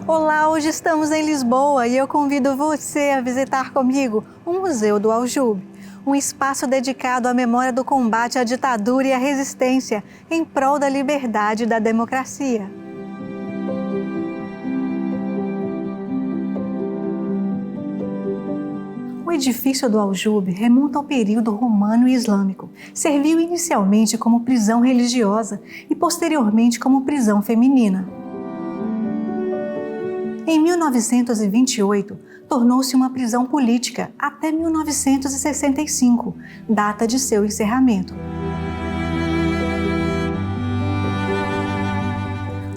Olá, hoje estamos em Lisboa e eu convido você a visitar comigo o Museu do Aljube, um espaço dedicado à memória do combate à ditadura e à resistência em prol da liberdade e da democracia. O edifício do Aljube remonta ao período romano e islâmico. Serviu inicialmente como prisão religiosa e posteriormente como prisão feminina. Em 1928, tornou-se uma prisão política até 1965, data de seu encerramento.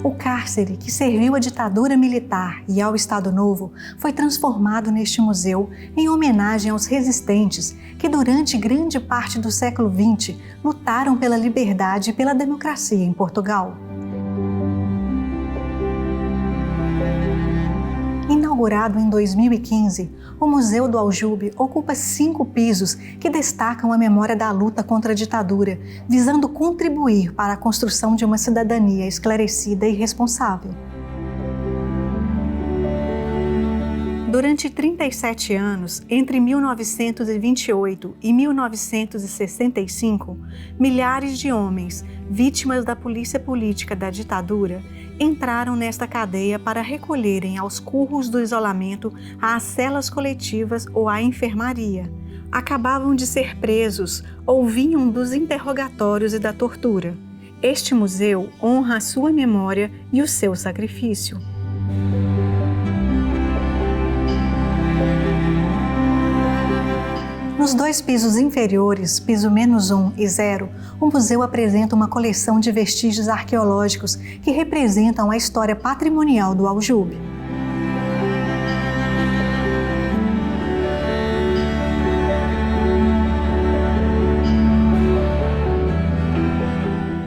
O cárcere, que serviu à ditadura militar e ao Estado Novo, foi transformado neste museu em homenagem aos resistentes que, durante grande parte do século XX, lutaram pela liberdade e pela democracia em Portugal. Inaugurado em 2015, o Museu do Aljube ocupa 5 pisos que destacam a memória da luta contra a ditadura, visando contribuir para a construção de uma cidadania esclarecida e responsável. Durante 37 anos, entre 1928 e 1965, milhares de homens, vítimas da polícia política da ditadura, entraram nesta cadeia para recolherem aos curros do isolamento às celas coletivas ou à enfermaria. Acabavam de ser presos ou vinham dos interrogatórios e da tortura. Este museu honra a sua memória e o seu sacrifício. Nos 2 pisos inferiores, piso -1 e 0, o museu apresenta uma coleção de vestígios arqueológicos que representam a história patrimonial do Aljube.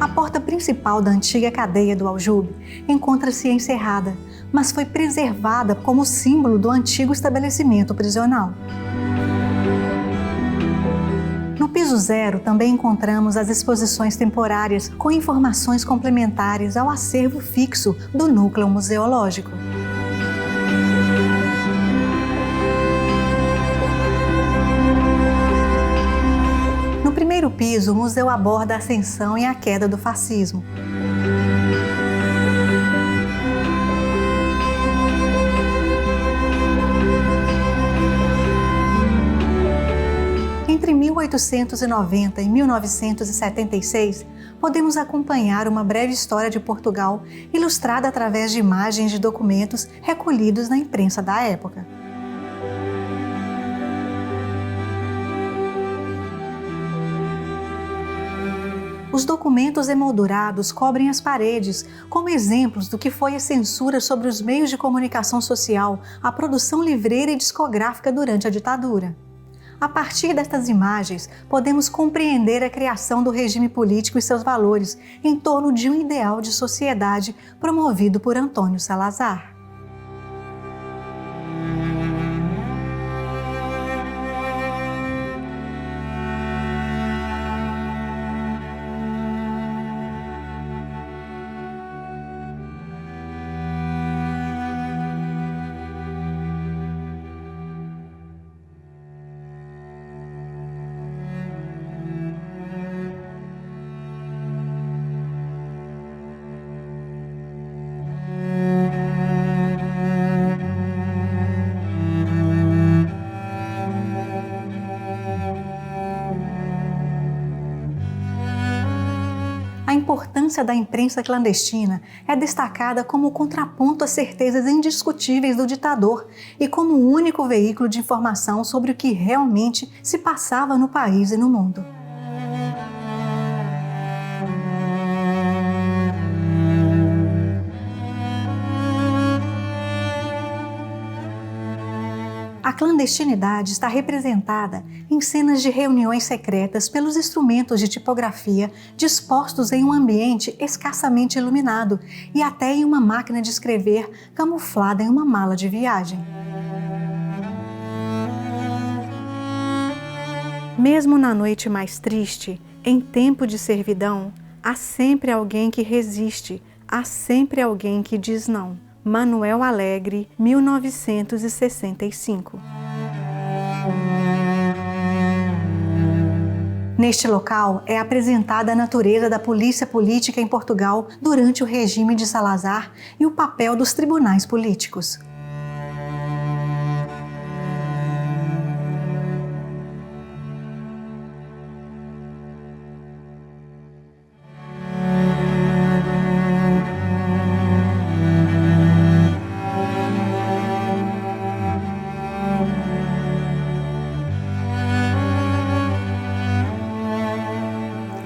A porta principal da antiga cadeia do Aljube encontra-se encerrada, mas foi preservada como símbolo do antigo estabelecimento prisional. No piso 0 também encontramos as exposições temporárias com informações complementares ao acervo fixo do núcleo museológico. No primeiro piso, o museu aborda a ascensão e a queda do fascismo. Entre 1890 e 1976, podemos acompanhar uma breve história de Portugal, ilustrada através de imagens de documentos recolhidos na imprensa da época. Os documentos emoldurados cobrem as paredes, como exemplos do que foi a censura sobre os meios de comunicação social, a produção livreira e discográfica durante a ditadura. A partir destas imagens, podemos compreender a criação do regime político e seus valores em torno de um ideal de sociedade promovido por Antônio Salazar. A importância da imprensa clandestina é destacada como contraponto às certezas indiscutíveis do ditador e como o único veículo de informação sobre o que realmente se passava no país e no mundo. A clandestinidade está representada em cenas de reuniões secretas pelos instrumentos de tipografia dispostos em um ambiente escassamente iluminado e até em uma máquina de escrever camuflada em uma mala de viagem. Mesmo na noite mais triste, em tempo de servidão, há sempre alguém que resiste, há sempre alguém que diz não. Manuel Alegre, 1965. Neste local é apresentada a natureza da polícia política em Portugal durante o regime de Salazar e o papel dos tribunais políticos.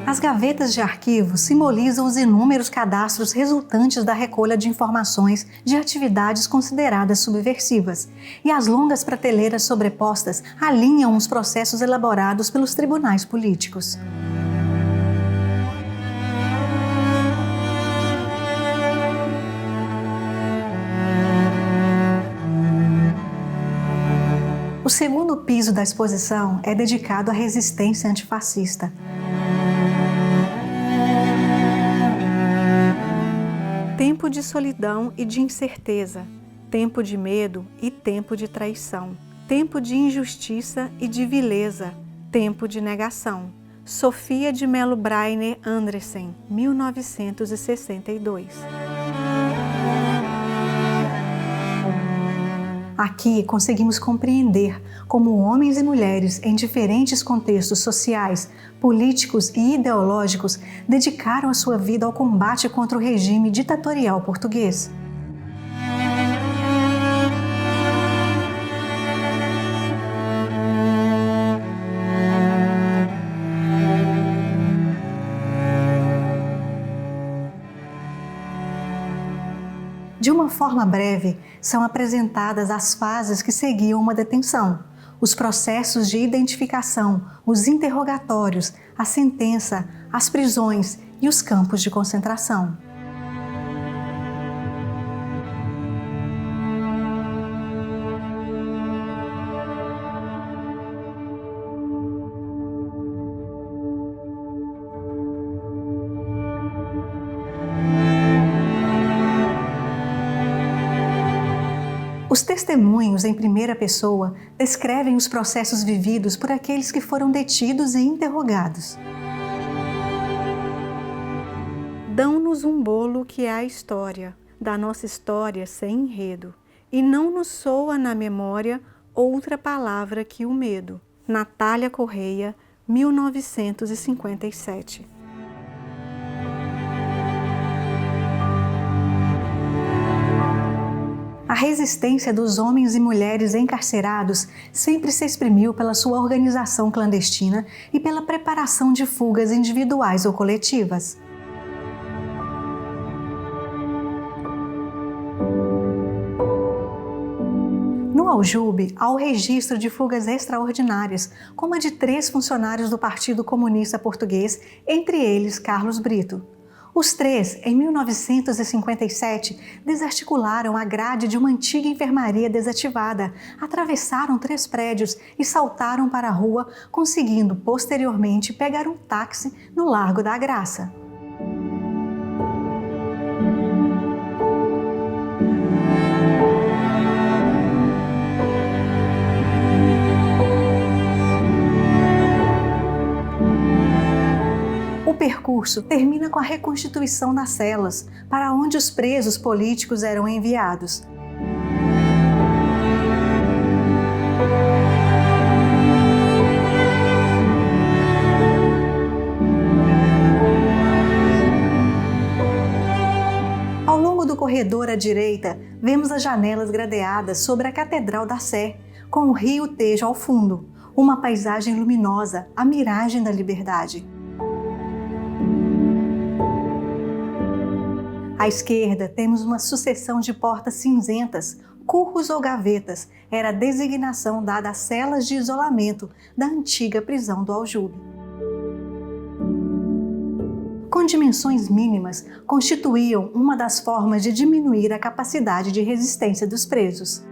As gavetas de arquivo simbolizam os inúmeros cadastros resultantes da recolha de informações de atividades consideradas subversivas, e as longas prateleiras sobrepostas alinham os processos elaborados pelos tribunais políticos. O segundo piso da exposição é dedicado à resistência antifascista. Tempo de solidão e de incerteza, tempo de medo e tempo de traição, tempo de injustiça e de vileza, tempo de negação. Sofia de Mello Brayner Andressen, 1962. Aqui conseguimos compreender como homens e mulheres em diferentes contextos sociais, políticos e ideológicos dedicaram a sua vida ao combate contra o regime ditatorial português. De uma forma breve, são apresentadas as fases que seguiam uma detenção, os processos de identificação, os interrogatórios, a sentença, as prisões e os campos de concentração. Os testemunhos em primeira pessoa descrevem os processos vividos por aqueles que foram detidos e interrogados. Dão-nos um bolo que é a história, da nossa história sem enredo, e não nos soa na memória outra palavra que o medo. Natália Correia, 1957. A resistência dos homens e mulheres encarcerados sempre se exprimiu pela sua organização clandestina e pela preparação de fugas individuais ou coletivas. No Aljube, há o registro de fugas extraordinárias, como a de 3 funcionários do Partido Comunista Português, entre eles Carlos Brito. Os 3, em 1957, desarticularam a grade de uma antiga enfermaria desativada, atravessaram 3 prédios e saltaram para a rua, conseguindo posteriormente pegar um táxi no Largo da Graça. O percurso termina com a reconstituição das celas, para onde os presos políticos eram enviados. Ao longo do corredor à direita, vemos as janelas gradeadas sobre a Catedral da Sé, com o rio Tejo ao fundo, uma paisagem luminosa, a miragem da liberdade. À esquerda, temos uma sucessão de portas cinzentas, curros ou gavetas, era a designação dada às celas de isolamento da antiga prisão do Aljube. Com dimensões mínimas, constituíam uma das formas de diminuir a capacidade de resistência dos presos.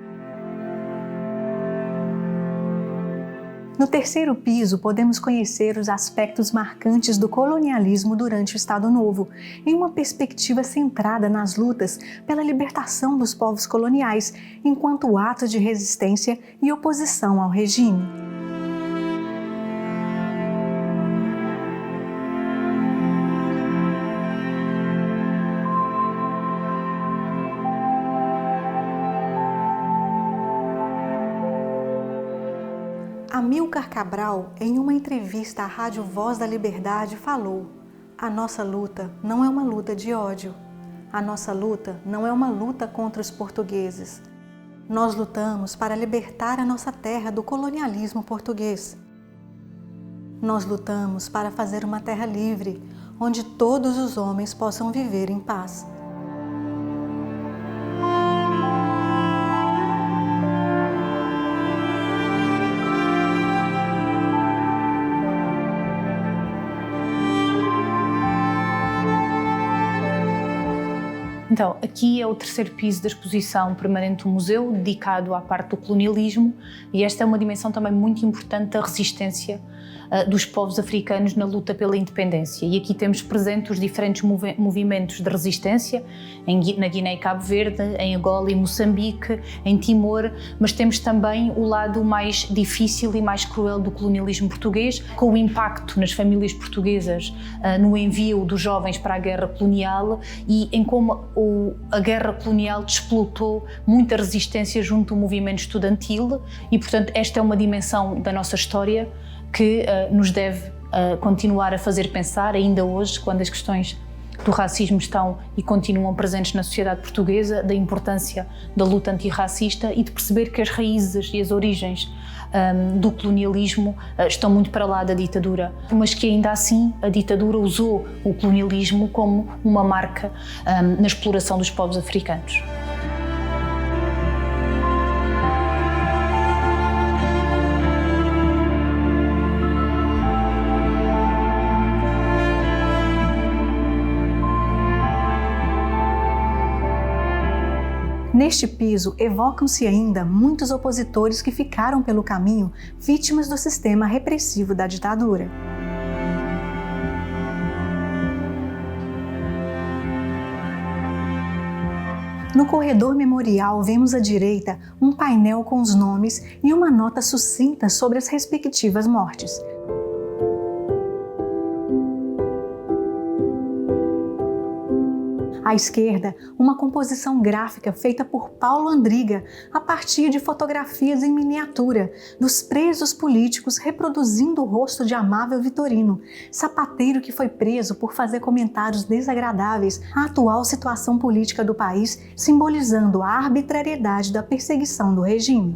No terceiro piso, podemos conhecer os aspectos marcantes do colonialismo durante o Estado Novo, em uma perspectiva centrada nas lutas pela libertação dos povos coloniais, enquanto ato de resistência e oposição ao regime. Amílcar Cabral, em uma entrevista à Rádio Voz da Liberdade, falou: "A nossa luta não é uma luta de ódio. A nossa luta não é uma luta contra os portugueses. Nós lutamos para libertar a nossa terra do colonialismo português. Nós lutamos para fazer uma terra livre, onde todos os homens possam viver em paz." Então, aqui é o terceiro piso da exposição permanente do museu, dedicado à parte do colonialismo, e esta é uma dimensão também muito importante da resistência dos povos africanos na luta pela independência. E aqui temos presentes os diferentes movimentos de resistência na Guiné e Cabo Verde, em Angola e Moçambique, em Timor, mas temos também o lado mais difícil e mais cruel do colonialismo português, com o impacto nas famílias portuguesas no envio dos jovens para a guerra colonial e em como a guerra colonial desplotou muita resistência junto do movimento estudantil e, portanto, esta é uma dimensão da nossa história que nos deve continuar a fazer pensar, ainda hoje, quando as questões do racismo estão e continuam presentes na sociedade portuguesa, da importância da luta antirracista e de perceber que as raízes e as origens do colonialismo estão muito para lá da ditadura, mas que ainda assim a ditadura usou o colonialismo como uma marca na exploração dos povos africanos. Neste piso, evocam-se ainda muitos opositores que ficaram pelo caminho vítimas do sistema repressivo da ditadura. No corredor memorial, vemos à direita um painel com os nomes e uma nota sucinta sobre as respectivas mortes. À esquerda, uma composição gráfica feita por Paulo Andriga, a partir de fotografias em miniatura dos presos políticos reproduzindo o rosto de Amável Vitorino, sapateiro que foi preso por fazer comentários desagradáveis à atual situação política do país, simbolizando a arbitrariedade da perseguição do regime.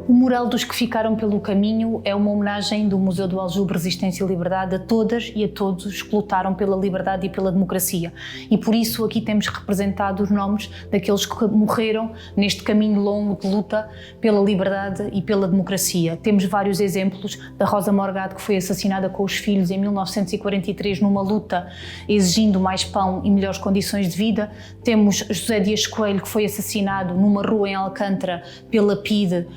O mural dos que ficaram pelo caminho é uma homenagem do Museu do Aljube Resistência e Liberdade a todas e a todos os que lutaram pela liberdade e pela democracia. E por isso aqui temos representado os nomes daqueles que morreram neste caminho longo de luta pela liberdade e pela democracia. Temos vários exemplos da Rosa Morgado, que foi assassinada com os filhos em 1943 numa luta exigindo mais pão e melhores condições de vida. Temos José Dias Coelho, que foi assassinado numa rua em Alcântara pela PIDE,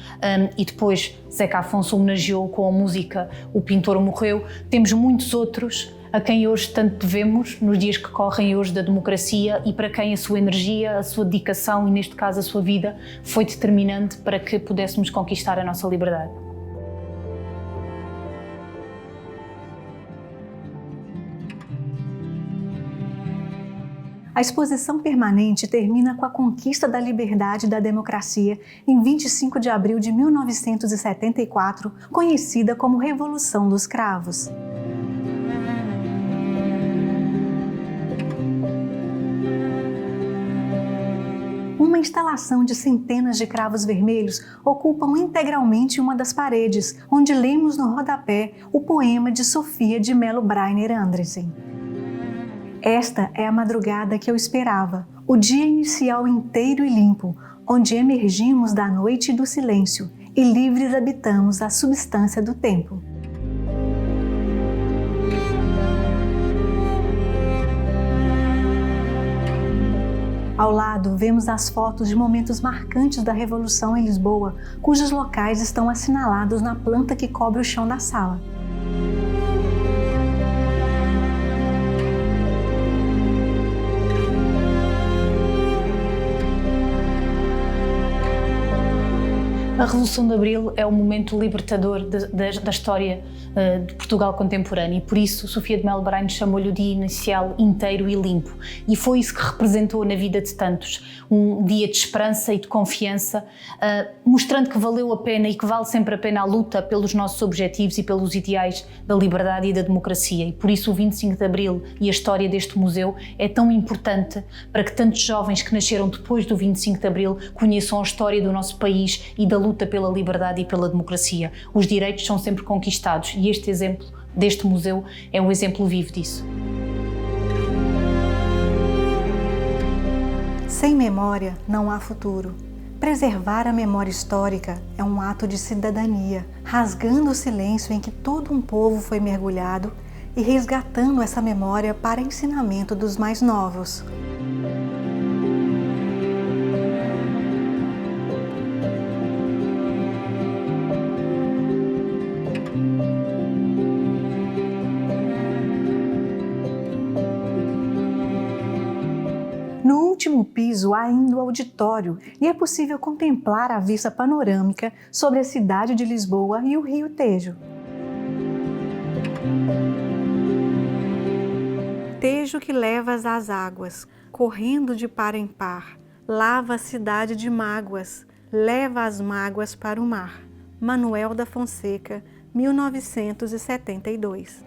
e depois Zeca Afonso homenageou com a música O Pintor Morreu. Temos muitos outros a quem hoje tanto devemos nos dias que correm hoje da democracia e para quem a sua energia, a sua dedicação e neste caso a sua vida foi determinante para que pudéssemos conquistar a nossa liberdade. A exposição permanente termina com a conquista da liberdade e da democracia em 25 de abril de 1974, conhecida como Revolução dos Cravos. Uma instalação de centenas de cravos vermelhos ocupam integralmente uma das paredes, onde lemos no rodapé o poema de Sofia de Mello Breiner Andressen. Esta é a madrugada que eu esperava, o dia inicial inteiro e limpo, onde emergimos da noite e do silêncio e livres habitamos a substância do tempo. Ao lado, vemos as fotos de momentos marcantes da Revolução em Lisboa, cujos locais estão assinalados na planta que cobre o chão da sala. A Revolução de Abril é um momento libertador da história de Portugal contemporâneo e por isso Sofia de Melo Braine chamou-lhe o dia inicial inteiro e limpo. E foi isso que representou na vida de tantos, um dia de esperança e de confiança, mostrando que valeu a pena e que vale sempre a pena a luta pelos nossos objetivos e pelos ideais da liberdade e da democracia. E por isso o 25 de Abril e a história deste museu é tão importante para que tantos jovens que nasceram depois do 25 de Abril conheçam a história do nosso país e da luta pela liberdade e pela democracia. Os direitos são sempre conquistados e este exemplo deste museu é um exemplo vivo disso. Sem memória não há futuro. Preservar a memória histórica é um ato de cidadania, rasgando o silêncio em que todo um povo foi mergulhado e resgatando essa memória para ensinamento dos mais novos. No último piso há ainda o auditório e é possível contemplar a vista panorâmica sobre a cidade de Lisboa e o Rio Tejo. Tejo que levas às águas, correndo de par em par, lava a cidade de mágoas, leva as mágoas para o mar. Manuel da Fonseca, 1972.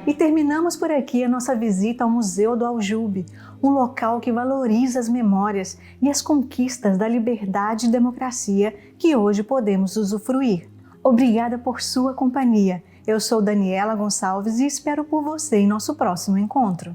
E terminamos por aqui a nossa visita ao Museu do Aljube, um local que valoriza as memórias e as conquistas da liberdade e democracia que hoje podemos usufruir. Obrigada por sua companhia. Eu sou Daniela Gonçalves e espero por você em nosso próximo encontro.